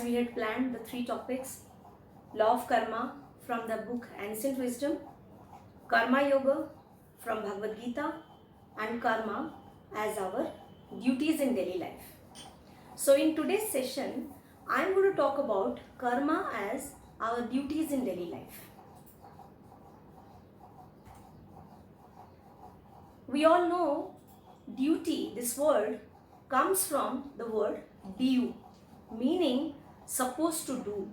as we had planned the three topics: Law of Karma from the book Ancient Wisdom, Karma Yoga from Bhagavad Gita, and Karma as our duties in daily life. So in today's session, I am going to talk about Karma as our duties in daily life. We all know duty, this word, comes from the word due, meaning supposed to do.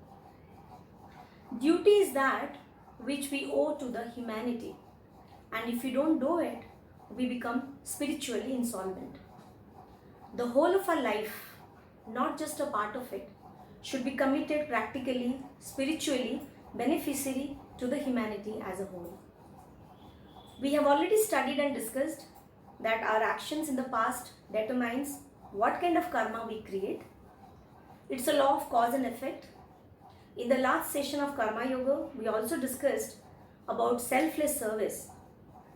Duty is that which we owe to the humanity, and if we don't do it, we become spiritually insolvent. The whole of our life, not just a part of it, should be committed practically, spiritually, beneficiary to the humanity as a whole. We have already studied and discussed that our actions in the past determines what kind of karma we create. It's a law of cause and effect. In the last session of Karma Yoga, we also discussed about selfless service.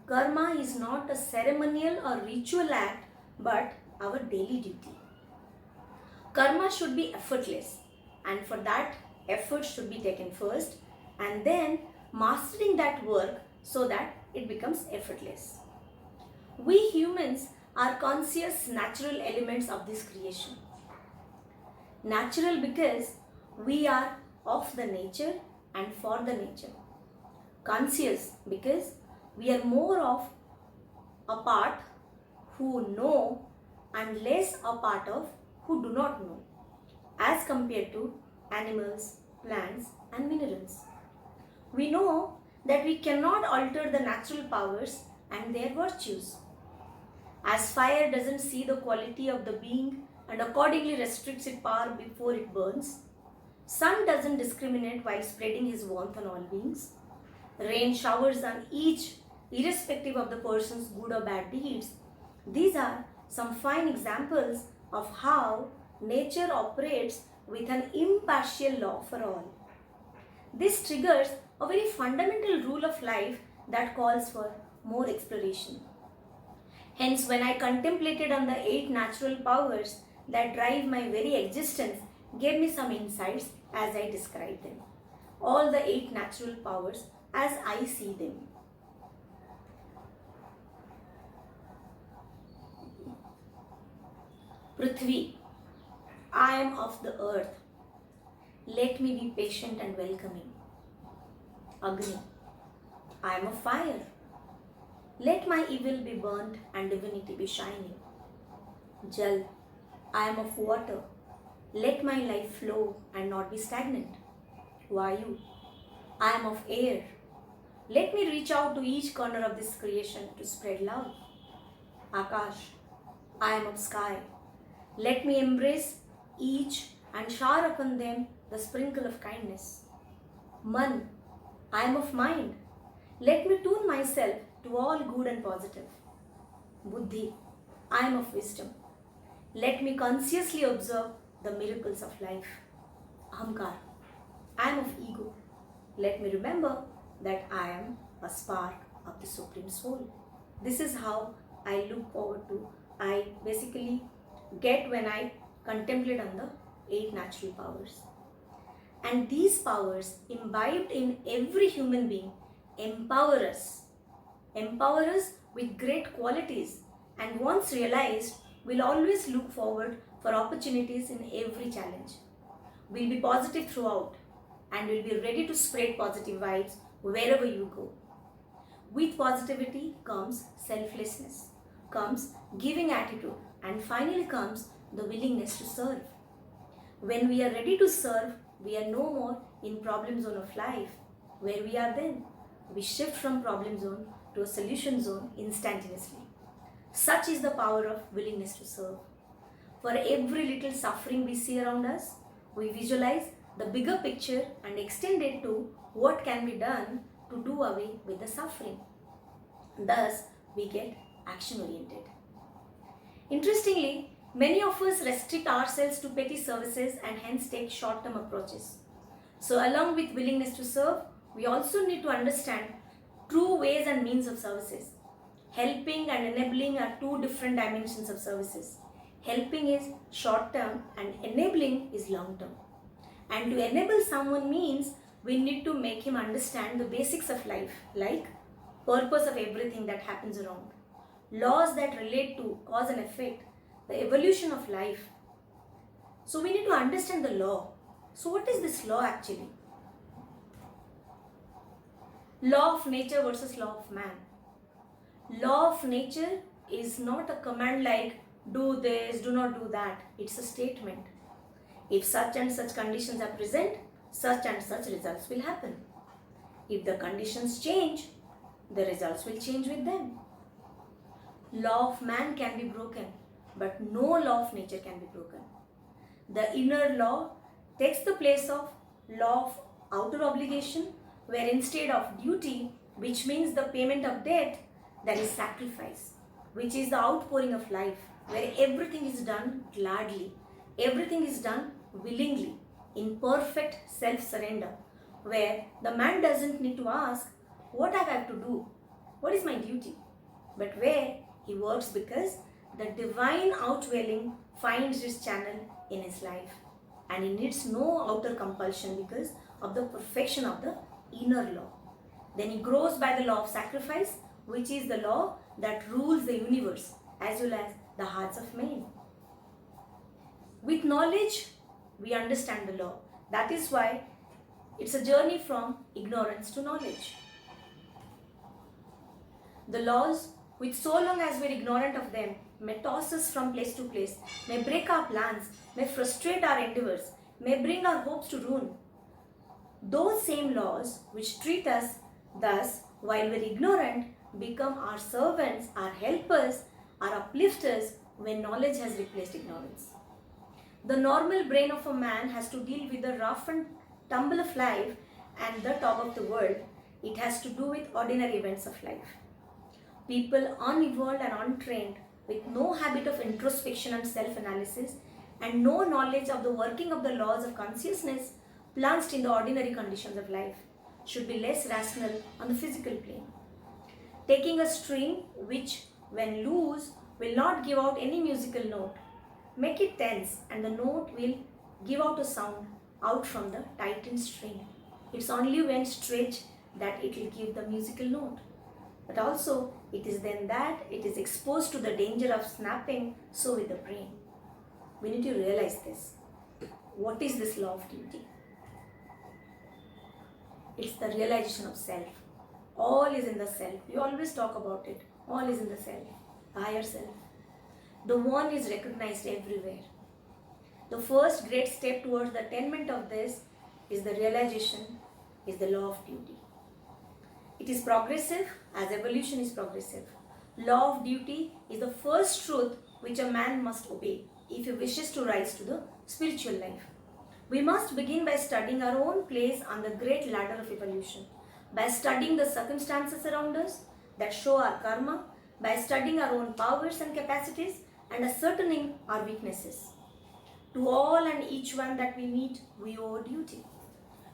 Karma is not a ceremonial or ritual act, but our daily duty. Karma should be effortless, and for that, effort should be taken first, and then mastering that work so that it becomes effortless. We humans are conscious natural elements of this creation. Natural because we are of the nature and for the nature. Conscious because we are more of a part who know and less a part of who do not know, as compared to animals, plants and minerals. We know that we cannot alter the natural powers and their virtues. As fire doesn't see the quality of the being and accordingly restricts its power before it burns, sun doesn't discriminate while spreading his warmth on all beings. Rain showers on each, irrespective of the person's good or bad deeds. These are some fine examples of how nature operates with an impartial law for all. This triggers a very fundamental rule of life that calls for more exploration. Hence, when I contemplated on the 8 natural powers that drive my very existence, gave me some insights as I describe them. All the 8 natural powers as I see them. Prithvi, I am of the earth. Let me be patient and welcoming. Agni, I am of fire. Let my evil be burnt and divinity be shining. Jal, I am of water. Let my life flow and not be stagnant. Vayu, I am of air. Let me reach out to each corner of this creation to spread love. Akash, I am of sky. Let me embrace each and shower upon them the sprinkle of kindness. Man, I am of mind. Let me tune myself to all good and positive. Buddhi, I am of wisdom. Let me consciously observe the miracles of life. Ahamkar, I am of ego. Let me remember that I am a spark of the Supreme Soul. This is how I look forward to, I basically get when I contemplate on the 8 natural powers. And these powers imbibed in every human being empower us with great qualities, and once realized, we'll always look forward for opportunities in every challenge. We'll be positive throughout, and we'll be ready to spread positive vibes wherever you go. With positivity comes selflessness, comes giving attitude, and finally comes the willingness to serve. When we are ready to serve, we are no more in problem zone of life. Where we are then? We shift from problem zone to a solution zone instantaneously. Such is the power of willingness to serve. For every little suffering we see around us, we visualize the bigger picture and extend it to what can be done to do away with the suffering. Thus, we get action oriented. Interestingly, many of us restrict ourselves to petty services and hence take short-term approaches. So along with willingness to serve, we also need to understand true ways and means of services. Helping and enabling are 2 different dimensions of services. Helping is short term and enabling is long term. And to enable someone means we need to make him understand the basics of life, like purpose of everything that happens around, laws that relate to cause and effect, the evolution of life. So we need to understand the law. So what is this law actually? Law of nature versus law of man. Law of nature is not a command like do this, do not do that. It's a statement. If such and such conditions are present, such and such results will happen. If the conditions change, the results will change with them. Law of man can be broken, but no law of nature can be broken. The inner law takes the place of law of outer obligation, where instead of duty, which means the payment of debt, there is sacrifice, which is the outpouring of life, where everything is done gladly, everything is done willingly, in perfect self-surrender, where the man doesn't need to ask, what I have to do, what is my duty, but where he works because the divine outwelling finds its channel in his life, and he needs no outer compulsion because of the perfection of the inner law. Then he grows by the law of sacrifice, which is the law that rules the universe as well as the hearts of men. With knowledge, we understand the law. That is why it's a journey from ignorance to knowledge. The laws, which so long as we're ignorant of them, may toss us from place to place, may break our plans, may frustrate our endeavors, may bring our hopes to ruin. Those same laws which treat us thus while we're ignorant become our servants, our helpers, our uplifters when knowledge has replaced ignorance. The normal brain of a man has to deal with the rough and tumble of life and the top of the world. It has to do with ordinary events of life. People unevolved and untrained, with no habit of introspection and self-analysis, and no knowledge of the working of the laws of consciousness, plunged in the ordinary conditions of life, should be less rational on the physical plane. Taking a string which, when loose, will not give out any musical note, make it tense and the note will give out a sound out from the tightened string. It's only when stretched that it will give the musical note. But also, it is then that it is exposed to the danger of snapping, so with the brain. We need to realize this. What is this law of duty? It's the realization of self. All is in the self. We always talk about it. All is in the self, the higher self. The one is recognized everywhere. The first great step towards the attainment of this is the realization, is the law of duty. It is progressive as evolution is progressive. Law of duty is the first truth which a man must obey if he wishes to rise to the spiritual life. We must begin by studying our own place on the great ladder of evolution, by studying the circumstances around us that show our karma, by studying our own powers and capacities and ascertaining our weaknesses. To all and each one that we meet, we owe a duty.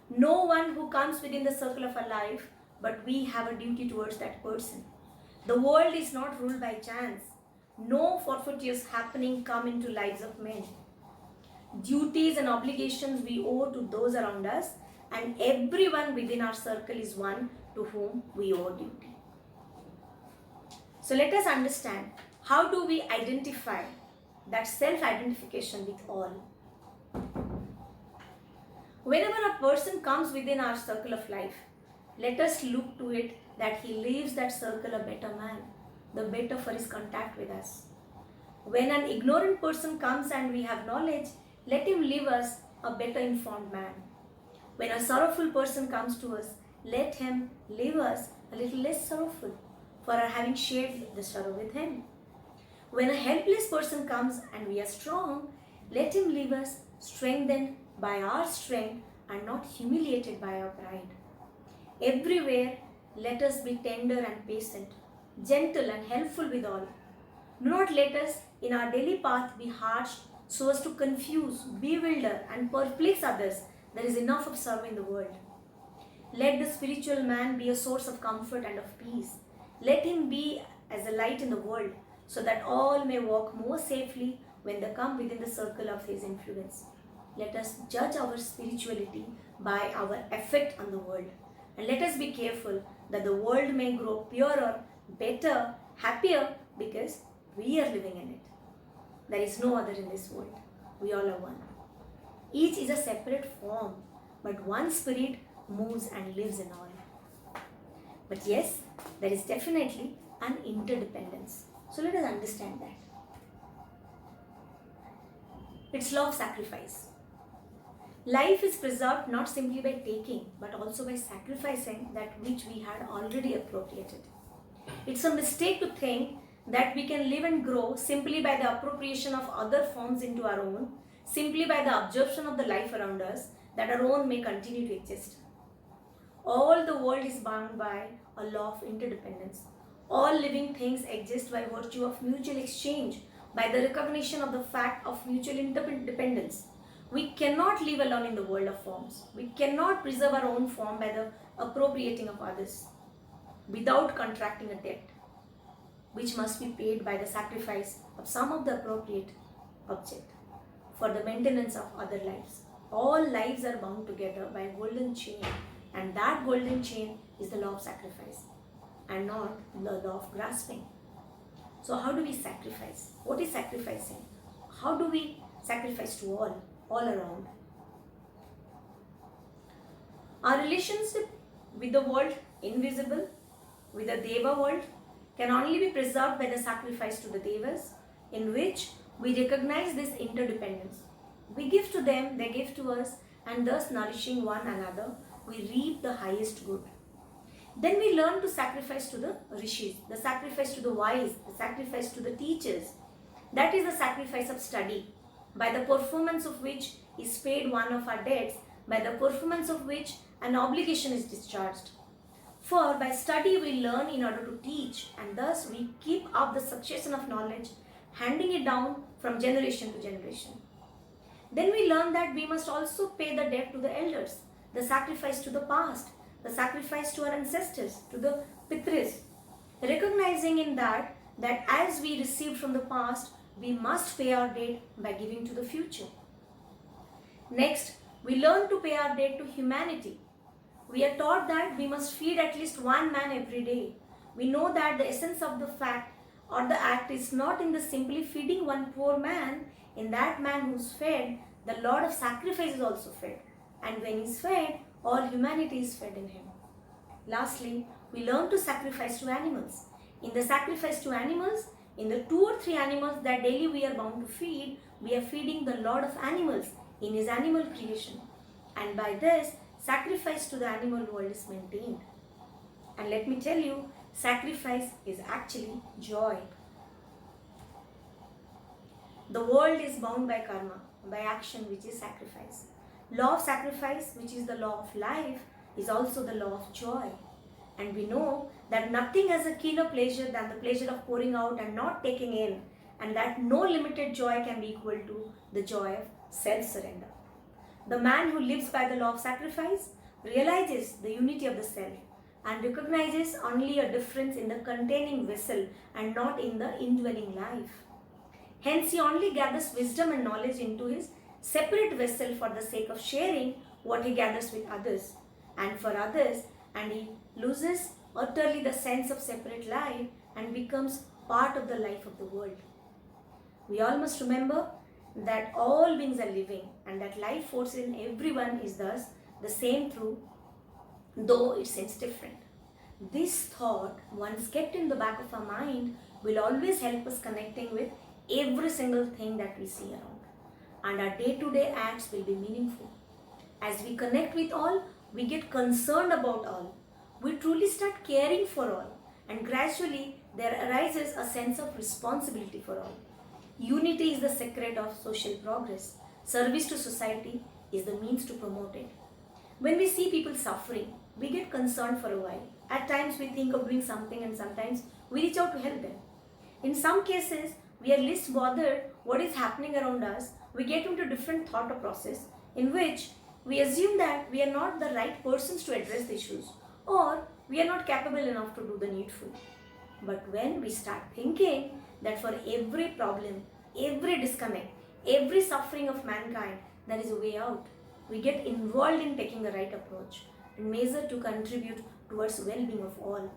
No one who comes within the circle of our life, but we have a duty towards that person. The world is not ruled by chance. No fortuitous happening come into lives of men. Duties and obligations we owe to those around us, and everyone within our circle is one to whom we owe duty. So let us understand, how do we identify that self-identification with all? Whenever a person comes within our circle of life, let us look to it that he leaves that circle a better man, the better for his contact with us. When an ignorant person comes and we have knowledge, let him leave us a better informed man. When a sorrowful person comes to us, let him leave us a little less sorrowful for our having shared the sorrow with him. When a helpless person comes and we are strong, let him leave us strengthened by our strength and not humiliated by our pride. Everywhere, let us be tender and patient, gentle and helpful with all. Do not let us in our daily path be harsh so as to confuse, bewilder and perplex others. There is enough of sorrow in the world. Let the spiritual man be a source of comfort and of peace. Let him be as a light in the world, so that all may walk more safely when they come within the circle of his influence. let us judge our spirituality by our effect on the world. And let us be careful that the world may grow purer, better, happier because we are living in it. There is no other in this world. We all are one. Each is a separate form, but one spirit moves and lives in all. But yes, there is definitely an interdependence. So let us understand that. It's law of sacrifice. Life is preserved not simply by taking, but also by sacrificing that which we had already appropriated. It's a mistake to think that we can live and grow simply by the appropriation of other forms into our own, simply by the absorption of the life around us, that our own may continue to exist. All the world is bound by a law of interdependence. All living things exist by virtue of mutual exchange, by the recognition of the fact of mutual interdependence. We cannot live alone in the world of forms. We cannot preserve our own form by the appropriating of others without contracting a debt, which must be paid by the sacrifice of some of the appropriate object for the maintenance of other lives. All lives are bound together by a golden chain, and that golden chain is the law of sacrifice and not the law of grasping. So how do we sacrifice? What is sacrificing? How do we sacrifice to all around? Our relationship with the world invisible, with the Deva world, can only be preserved by the sacrifice to the Devas, in which we recognize this interdependence. We give to them, they give to us, and thus nourishing one another, we reap the highest good. Then we learn to sacrifice to the rishis, the sacrifice to the wise, the sacrifice to the teachers. That is the sacrifice of study, by the performance of which is paid one of our debts, by the performance of which an obligation is discharged. For by study we learn in order to teach, and thus we keep up the succession of knowledge, handing it down from generation to generation. Then we learn that we must also pay the debt to the elders, the sacrifice to the past, the sacrifice to our ancestors, to the Pitris, recognizing in that as we received from the past, we must pay our debt by giving to the future. Next, we learn to pay our debt to humanity. We are taught that we must feed at least one man every day. We know that the essence of the fact or the act is not in the simply feeding one poor man. In that man who's fed, the Lord of sacrifice is also fed. And when he's fed, all humanity is fed in him. Lastly, we learn to sacrifice to animals. In the sacrifice to animals, in the 2 or 3 animals that daily we are bound to feed, we are feeding the Lord of animals in his animal creation. And by this, sacrifice to the animal world is maintained. And let me tell you, sacrifice is actually joy. The world is bound by karma, by action, which is sacrifice. Law of sacrifice, which is the law of life, is also the law of joy. And we know that nothing has a keener pleasure than the pleasure of pouring out and not taking in, and that no limited joy can be equal to the joy of self-surrender. The man who lives by the law of sacrifice realizes the unity of the self and recognizes only a difference in the containing vessel and not in the indwelling life. Hence, he only gathers wisdom and knowledge into his separate vessel for the sake of sharing what he gathers with others and for others, and he loses utterly the sense of separate life and becomes part of the life of the world. We all must remember that all beings are living and that life force in everyone is thus the same through, though it seems different. This thought, once kept in the back of our mind, will always help us connecting with every single thing that we see around, and our day-to-day acts will be meaningful. As we connect with all, we get concerned about all. We truly start caring for all, and gradually there arises a sense of responsibility for all. Unity is the secret of social progress. Service to society is the means to promote it. When we see people suffering, we get concerned for a while. At times we think of doing something, and sometimes we reach out to help them. In some cases, we are least bothered what is happening around us. We get into a different thought process in which we assume that we are not the right persons to address the issues, or we are not capable enough to do the needful. But when we start thinking that for every problem, every disconnect, every suffering of mankind, there is a way out. We get involved in taking the right approach and measure to contribute towards well-being of all.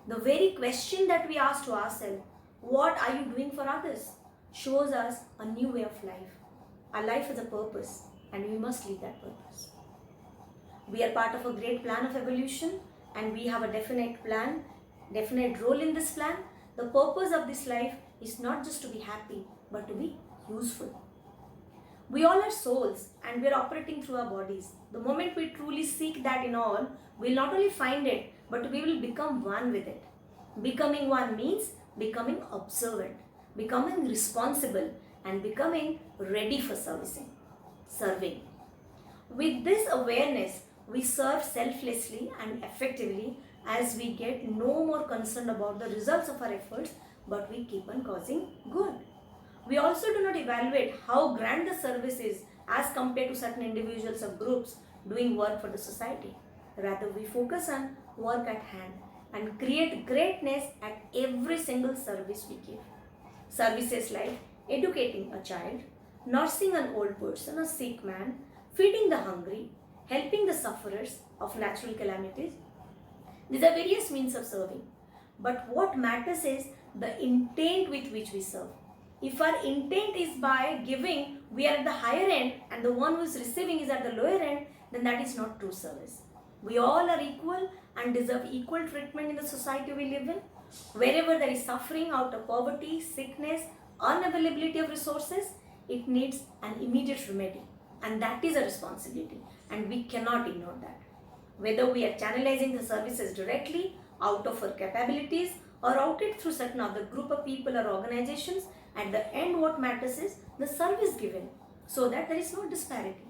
The very question that we ask to ourselves, what are you doing for others, shows us a new way of life. Our life has a purpose and we must live that purpose. We are part of a great plan of evolution and we have a definite plan, definite role in this plan. The purpose of this life is not just to be happy but to be useful. We all are souls and we are operating through our bodies. The moment we truly seek that in all, we will not only find it but we will become one with it. Becoming one means becoming observant, becoming responsible and becoming ready for serving. With this awareness, we serve selflessly and effectively as we get no more concerned about the results of our efforts, but we keep on causing good. We also do not evaluate how grand the service is as compared to certain individuals or groups doing work for the society. Rather, we focus on work at hand and create greatness at every single service we give. Services like educating a child, nursing an old person, a sick man, feeding the hungry, helping the sufferers of natural calamities. These are various means of serving. But what matters is the intent with which we serve. If our intent is by giving, we are at the higher end and the one who is receiving is at the lower end, then that is not true service. We all are equal and deserve equal treatment in the society we live in. Wherever there is suffering out of poverty, sickness, unavailability of resources, it needs an immediate remedy. And that is a responsibility and we cannot ignore that. Whether we are channelizing the services directly out of our capabilities or routed through certain other group of people or organizations, at the end what matters is the service given so that there is no disparity.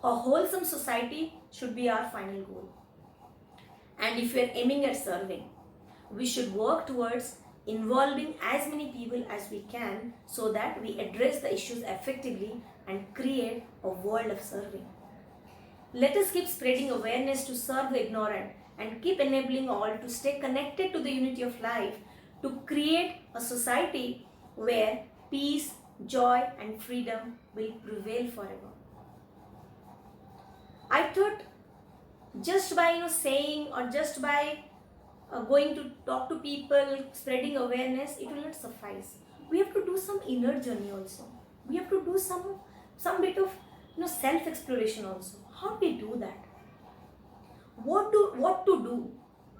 A wholesome society should be our final goal. And if we are aiming at serving, we should work towards involving as many people as we can so that we address the issues effectively and create a world of serving. Let us keep spreading awareness to serve the ignorant and keep enabling all to stay connected to the unity of life to create a society where peace, joy and freedom will prevail forever. I thought just by saying or just by going to talk to people, spreading awareness, it will not suffice. We have to do some inner journey also. We have to do some bit of self-exploration also. How do we do that? What to do?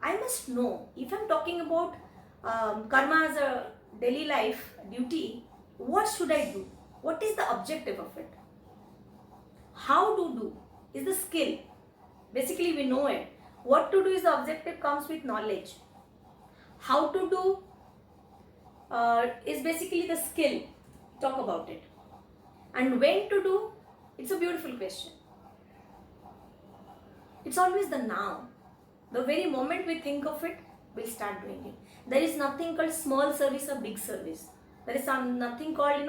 I must know. If I'm talking about karma as a daily life duty, what should I do? What is the objective of it? How to do is the skill. Basically, we know it. What to do is the objective comes with knowledge. How to do is basically the skill. Talk about it. And when to do, it's a beautiful question. It's always the now. The very moment we think of it, we'll start doing it. There is nothing called small service or big service. There is nothing called,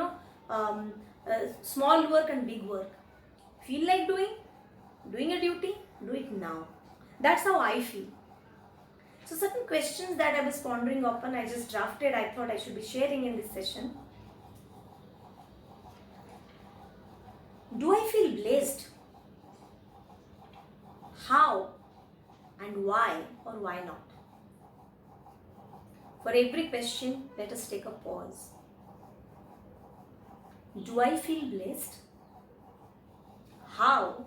small work and big work. Feel like doing a duty, do it now. That's how I feel. So certain questions that I was pondering upon, I just drafted, I thought I should be sharing in this session. Do I feel blessed? How and why or why not? For every question, let us take a pause. Do I feel blessed? How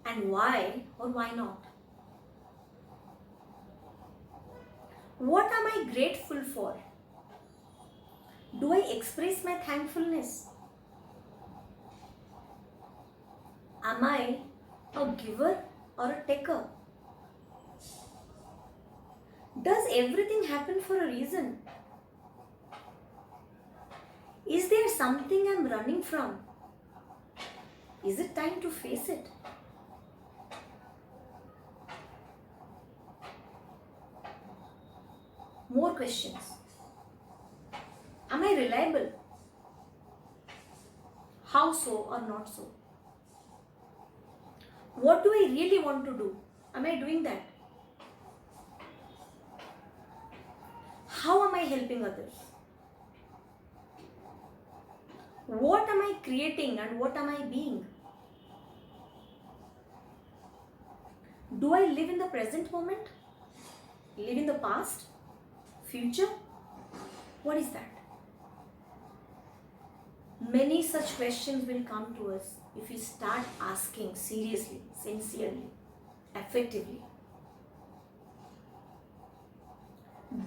and why or why not? What am I grateful for? Do I express my thankfulness? Am I a giver or a taker? Does everything happen for a reason? Is there something I'm running from? Is it time to face it? More questions. Am I reliable? How so or not so? What do I really want to do? Am I doing that? How am I helping others? What am I creating and what am I being? Do I live in the present moment? Live in the past? Future? What is that? Many such questions will come to us if we start asking seriously, sincerely, effectively.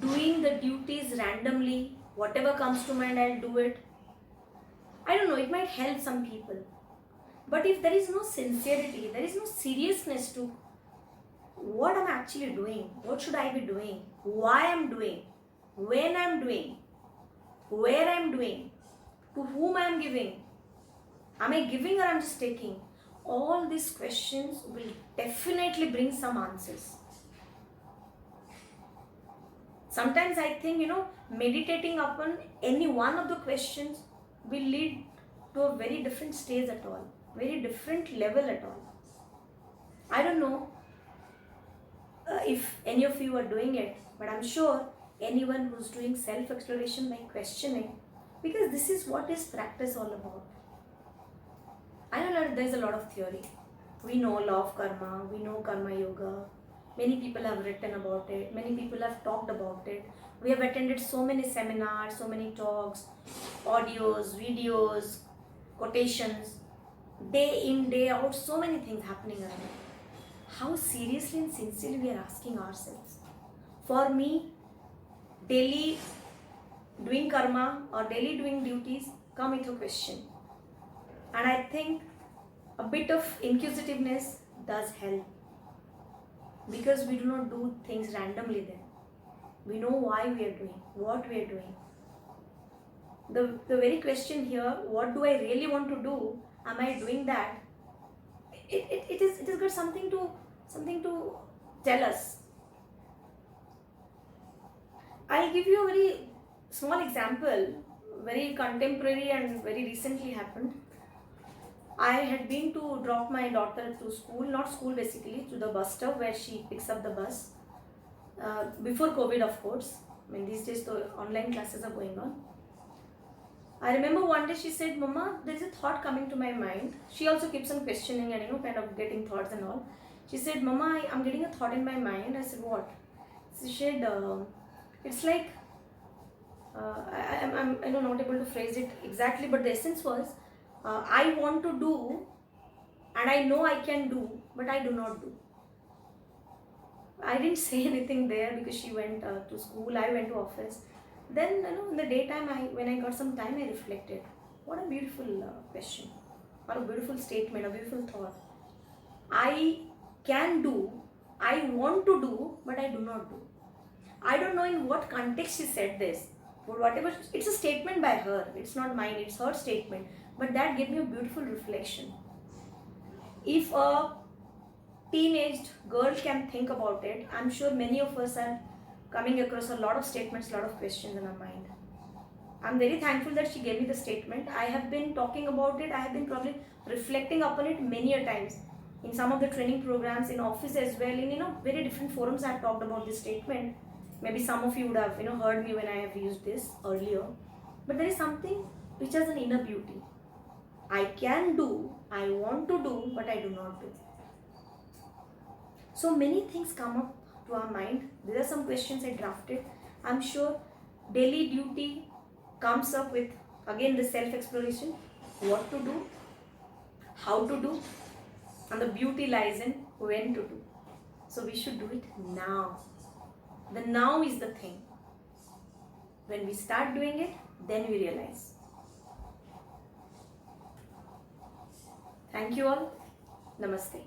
Doing the duties randomly, whatever comes to mind, I'll do it. I don't know, it might help some people. But if there is no sincerity, there is no seriousness to what I'm actually doing, what should I be doing, why I'm doing, when I'm doing, where I'm doing, to whom I'm giving, am I giving or I'm just taking? All these questions will definitely bring some answers. Sometimes I think, meditating upon any one of the questions will lead to a very different stage at all, very different level at all. I don't know if any of you are doing it, but I'm sure anyone who's doing self-exploration by questioning, because this is what is practice all about. I know that there's a lot of theory. We know law of karma, we know karma yoga. Many people have written about it, many people have talked about it. We have attended so many seminars, so many talks, audios, videos, quotations, day in, day out, so many things happening around. How seriously and sincerely we are asking ourselves. For me, daily doing karma or daily doing duties come with a question. And I think a bit of inquisitiveness does help, because we do not do things randomly then. We know why we are doing, what we are doing. The very question here, what do I really want to do? Am I doing that? It is got something to tell us. I'll give you a very small example, very contemporary and very recently happened. I had been to drop my daughter to school, not school basically, to the bus stop where she picks up the bus. Before COVID, of course. I mean, these days the online classes are going on. I remember one day she said, "Mama, there is a thought coming to my mind." She also keeps on questioning and kind of getting thoughts and all. She said, "Mama, I'm getting a thought in my mind." I said, "What?" She said, "It's like I'm not able to phrase it exactly, but the essence was, I want to do, and I know I can do, but I do not do." I didn't say anything there because she went to school, I went to office. Then, in the daytime, when I got some time, I reflected. What a beautiful question, or a beautiful statement, a beautiful thought. I can do, I want to do, but I do not do. I don't know in what context she said this, but whatever, it's a statement by her. It's not mine, it's her statement. But that gave me a beautiful reflection. If a teenaged girl can think about it, I'm sure many of us are coming across a lot of statements, a lot of questions in our mind. I'm very thankful that she gave me the statement. I have been talking about it, I have been probably reflecting upon it many a times. In some of the training programs, in office as well, in very different forums I have talked about this statement. Maybe some of you would have heard me when I have used this earlier. But there is something which has an inner beauty. I can do, I want to do, but I do not do. So many things come up to our mind. There are some questions I drafted. I'm sure daily duty comes up with, again, the self-exploration. What to do, how to do, and the beauty lies in when to do. So we should do it now. The now is the thing. When we start doing it, then we realize. Thank you all. Namaste.